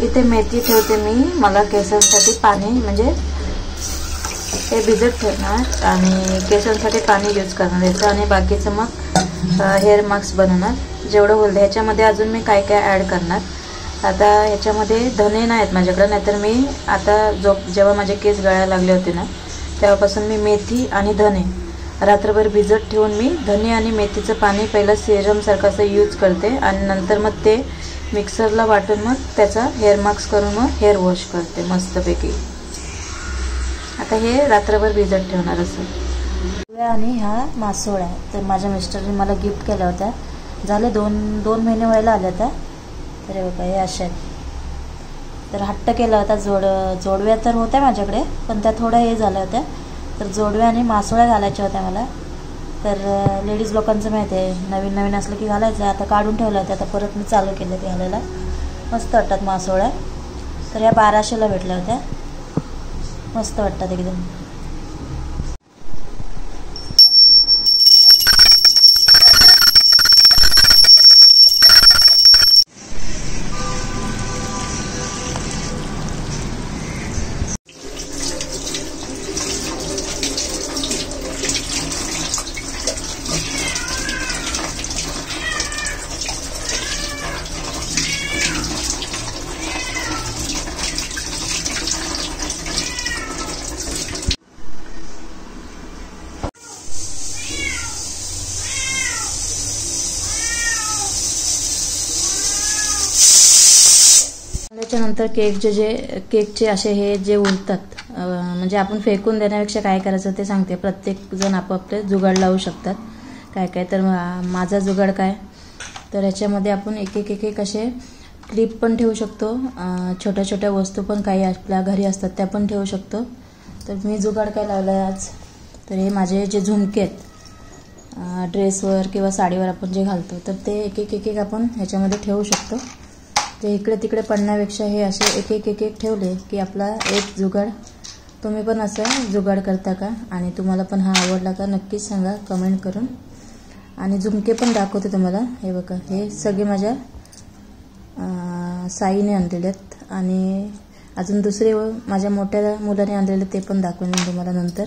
इथे मेथी ठेवते मी, मला केसांसाठी पाणी म्हणजे हे भिजत ठेवणार आणि केसांसाठी पाणी यूज करणार याचं आणि बाकीचं मग हेअर मास्क बनवणार जेवढं होईल. ह्याच्यामध्ये अजून मी काय काय ॲड करणार. आता ह्याच्यामध्ये धने नाही आहेत माझ्याकडे, नाहीतर मी आता जेव्हा माझे केस गळायला लागले होते ना तेव्हापासून मी मेथी आणि धने रात्रभर भिजत ठेवून मी धने आणि मेथीचं पाणी पहिलं सेरमसारखं असं यूज करते आणि नंतर मग ते मिक्सरला वाटून मग त्याचा हेअर मास्क करून मग हेअर वॉश करते मस्तपैकी. आता हे रात्रभर भिजत ठेवणार असं. आणि ह्या मासोळ्या तर माझ्या मिस्टरने मला गिफ्ट केल्या होत्या, झाले दोन महिने व्हायला आल्या त्या. तर हे बघा हे अशा आहेत. तर हट्ट केला होता जोडव्या तर होत्या माझ्याकडे पण त्या थोड्या हे झाल्या होत्या, तर जोडव्या आणि मासोळ्या घालायच्या होत्या मला. तर लेडीज लोकांचं माहिती आहे नवीन नवीन असलं की घालायचं. आता काढून ठेवलं होतं, आता परत मी चालू केलं ते घालायला. मस्त वाटतात मासोळ्या. तर ह्या 1200ला भेटल्या होत्या, मस्त वाटतात एकदम. त्याच्यानंतर केकचे असे हे जे उरतात म्हणजे आपण फेकून देण्यापेक्षा काय करायचं ते सांगते. प्रत्येक जण आपापले जुगाड लावू शकतात काय काय. तर माझा जुगाड काय, तर ह्याच्यामध्ये आपण एक एक असे क्लिप पण ठेवू शकतो, छोट्या छोट्या वस्तू पण काही आपल्या घरी असतात त्या पण ठेवू शकतो. तर मी जुगाड काय लावला आहे आज, तर हे माझे जे झुमके आहेत ड्रेसवर किंवा साडीवर आपण जे घालतो तर ते एक एक आपण ह्याच्यामध्ये ठेवू शकतो. ते इकडे तिकडे पडण्यापेक्षा हे असे एक एक ठेवले की आपला एक जुगाड. तुम्ही पण असं जुगाड करता का आणि तुम्हाला पण हा आवडला का नक्कीच सांगा कमेंट करून. आणि झुमके पण दाखवते तुम्हाला. हे बघा हे सगळे माझ्या साईने आणलेले आहेत आणि अजून दुसरे माझ्या मोठ्या मुलाने आणलेले ते पण दाखवेन मी तुम्हाला नंतर.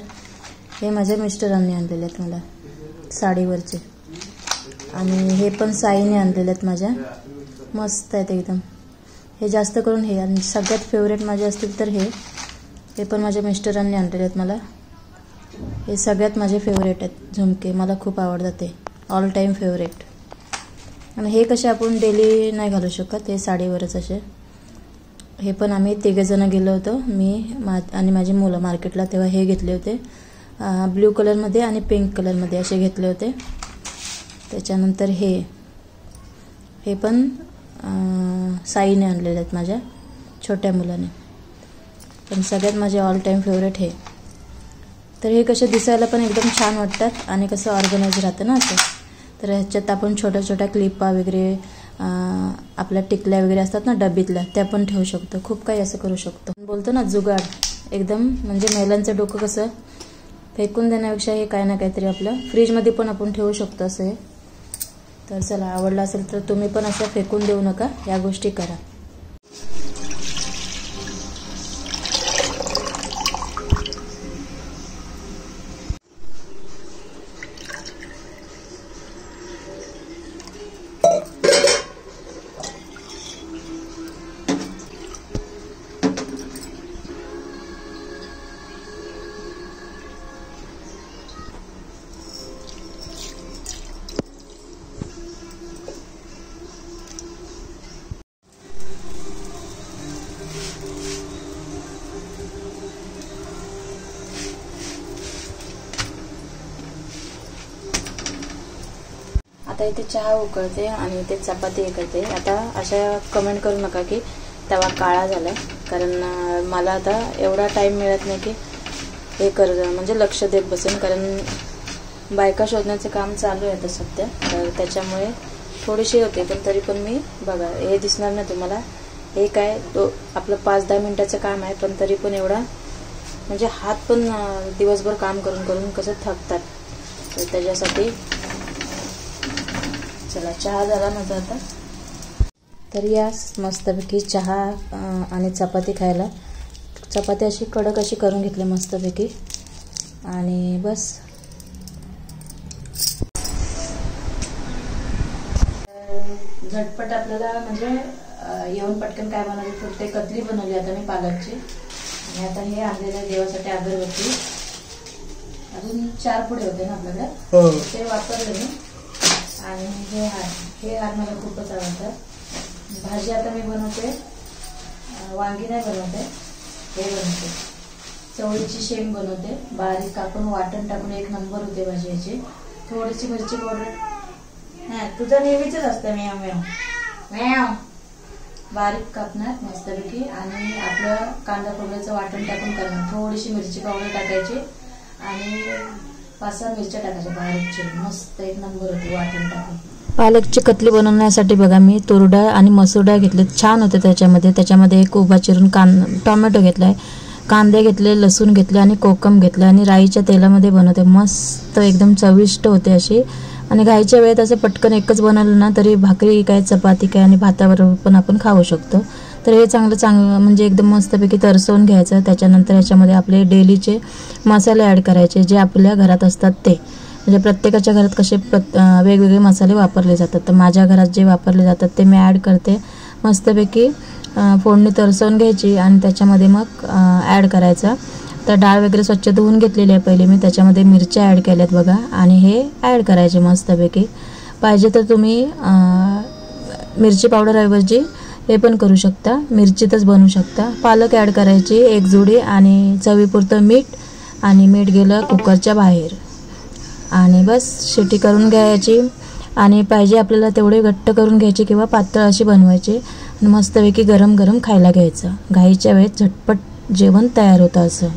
हे माझ्या मिस्टरांनी आणलेले आहेत मला साडीवरचे आणि हे पण साईने आणलेले आहेत माझ्या, मस्त आहेत एकदम. हे जास्त करून हे आणि सगळ्यात फेवरेट माझे असतील तर हे पण माझ्या मिस्टरांनी आणलेले आहेत मला. हे सगळ्यात माझे फेवरेट आहेत झुमके, मला खूप आवडतात ते, ऑल टाईम फेवरेट. आणि हे कसे आपण डेली नाही घालू शकत, हे साडीवरच असे. हे पण आम्ही तिघेजणं गेलो होतो, मी आणि माझी मुलं मार्केटला, तेव्हा हे घेतले होते ब्ल्यू कलरमध्ये आणि पिंक कलरमध्ये असे घेतले होते. त्याच्यानंतर हे पण साईने आणलेले आहेत माझ्या छोट्या मुलाने. पण सगळ्यात माझे ऑल टाईम फेवरेट हे. तर हे कसे दिसायला पण एकदम छान वाटतात आणि कसं ऑर्गनाइज राहतं ना असं. तर ह्याच्यात आपण छोट्या छोट्या क्लिपा वगैरे आपल्या टिकल्या वगैरे असतात ना डब्बीतल्या त्या पण ठेवू शकतो. खूप काही असं करू शकतो. बोलतो ना जुगाड एकदम, म्हणजे महिलांचं डोकं कसं फेकून देण्यापेक्षा हे काय ना काहीतरी आपलं फ्रीजमध्ये पण आपण ठेवू शकतो असं हे. तर चला आवडलं असेल तर तुम्ही पण असं फेकून देऊ नका, या गोष्टी करा. आता इथे चहा उकळते आणि इथे चपाती करते. आता अशा कमेंट करू नका की तवा काळा झाला, कारण मला आता एवढा टाइम मिळत नाही की हे म्हणजे लक्ष देत बसेन, कारण बायका शोधण्याचे काम चालू आहे आता सध्या. तर त्याच्यामुळे थोडीशी होते, पण तरी पण मी बघा हे दिसणार नाही तुम्हाला. हे काय आपलं 5-10 मिनिटाचं काम आहे, पण तरी पण एवढा म्हणजे हात पण दिवसभर काम करून करून कसं थकतात. तर त्याच्यासाठी चला चहा झाला माझा आता. तर या मस्तपैकी चहा आणि चपाती खायला. चपाती अशी कडक अशी करून घेतली मस्तपैकी आणि बस. झटपट आपल्याला म्हणजे येऊन पटकन काय बनवली तर ते कतली बनवली आता मी पालकची. आणि आता हे आणलेलं देवासाठी अगरबत्ती अजून 4 पुढे होते ना आपल्याला ते वापरले मी. आणि हे हार मला खूपच आवडतात. भाजी आता मी बनवते वांगी नाही बनवते, हे बनवते चवळीची शेंग बनवते. बारीक कापून वाटण टाकून एक नंबर होते भाजी याची. थोडीशी मिरची पावडर तुझं नेहमीच असतं म्याव म्याव म्याव. बारीक कापणार मस्तपैकी आणि आपलं कांदा खोबऱ्याचं वाटण टाकून करणार. थोडीशी मिरची पावडर टाकायची आणि 5-6 मिरच्या टाकायच्या बारीक चिरून. मस्त एक नंबर होती वाटण टाकून. पालकची कतली बनवण्यासाठी बघा मी तूर डाळ आणि मसूर डाळ घेतले, छान होते त्याच्यामध्ये एक उभा चिरून टोमॅटो घेतलाय, कांदे घेतले, लसूण घेतले आणि कोकम घेतले आणि राईच्या तेलामध्ये बनवते. मस्त एकदम चविष्ट होते अशी. आणि घाईच्या वेळेत असं पटकन एकच बनवलं ना तरी भाकरी काय चपाती काय आणि भाताबरोबर पण आपण खाऊ शकतो. तर हे चांगलं म्हणजे एकदम मस्तपैकी तरसवून घ्यायचं. त्याच्यानंतर याच्यामध्ये आपले डेलीचे मसाले ॲड करायचे जे आपल्या घरात असतात ते. म्हणजे प्रत्येकाच्या घरात कसे वेगवेगळे मसाले वापरले जातात, तर माझ्या घरात जे वापरले जातात ते मी ॲड करते. मस्तपैकी फोडणी तरसवून घ्यायची आणि त्याच्यामध्ये मग ॲड करायचं. तर डाळ वगैरे स्वच्छ धुवून घेतलेली आहे पहिले मी. त्याच्यामध्ये मिरच्या ॲड केल्यात बघा आणि हे ॲड करायचे मस्तपैकी. पाहिजे तर तुम्ही मिरची पावडरऐवजी हे पण करू शकता, मिरचीतच बनवू शकता. पालक ॲड करायची एक जुडी आणि चवीपुरतं मीठ. आणि मीठ गेलं कुकरच्या बाहेर आणि बस शिटी करून घ्यायची. आणि पाहिजे आपल्याला तेवढे घट्ट करून घ्यायची किंवा पातळ अशी बनवायची आणि मस्तपैकी गरम गरम खायला घ्यायचं. घाईच्या वेळेत झटपट जेवण तयार होतं असं.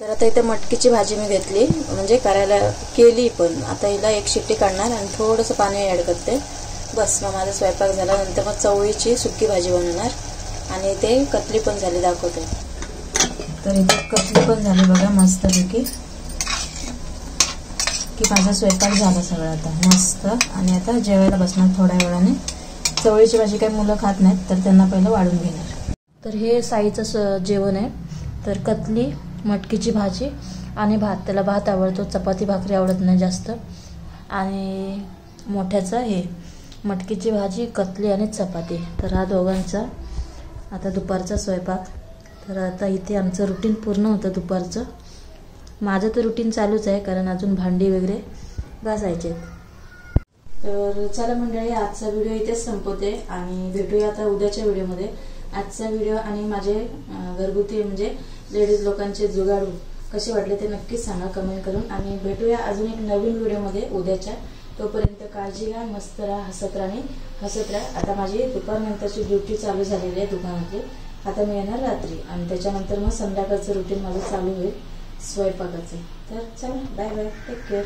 तर आता इथे मटकीची भाजी मी घेतली, म्हणजे करायला केली पण. आता हिला एक शिट्टी काढणार आणि थोडंसं पाणी ॲड करते. बस मग माझा स्वयंपाक झाला. नंतर मग चवळीची सुकी भाजी बनवणार आणि ते कतली पण झाली दाखवते. तर इथे कतली पण झाली बघा मस्तपैकी की माझा स्वयंपाक झाला सगळा आता मस्त. आणि आता जेवायला बसणार थोड्या वेळाने. चवळीची भाजी काही मुलं खात नाहीत तर त्यांना पहिलं वाढून घेणार. तर हे साईचं जेवण आहे. तर कतली, मटकीची भाजी आणि भात. त्याला भात आवडतो, चपाती भाकरी आवडत नाही जास्त. आणि मोठ्याचं हे मटकीची भाजी, कतली आणि चपाती. तर हा दोघांचा आता दुपारचा स्वयंपाक. तर आता इथे आमचं रुटीन पूर्ण होतं दुपारचं. माझं तर रुटीन चालूच आहे कारण अजून भांडी वगैरे घासायचे. तर चला मंडळी, आजचा व्हिडिओ इथेच संपवते आणि भेटूया आता उद्याच्या व्हिडिओमध्ये. आजचा व्हिडिओ आणि माझे घरगुती म्हणजे लेडीज लोकांचे जुगाड कसे वाटले ते नक्कीच सांगा कमेंट करून. आणि भेटूया अजून एक नवीन व्हिडिओमध्ये उद्याच्या. तोपर्यंत काळजी घ्या, मस्त राहा, हसत राहा. आता माझी दुपारनंतरची ड्युटी चालू झालेली आहे दुकानातली. आता मी येणार रात्री आणि त्याच्यानंतर मग संध्याकाळचं रुटीन माझं चालू होईल स्वयंपाकाचं. तर चला, बाय बाय, टेक केअर.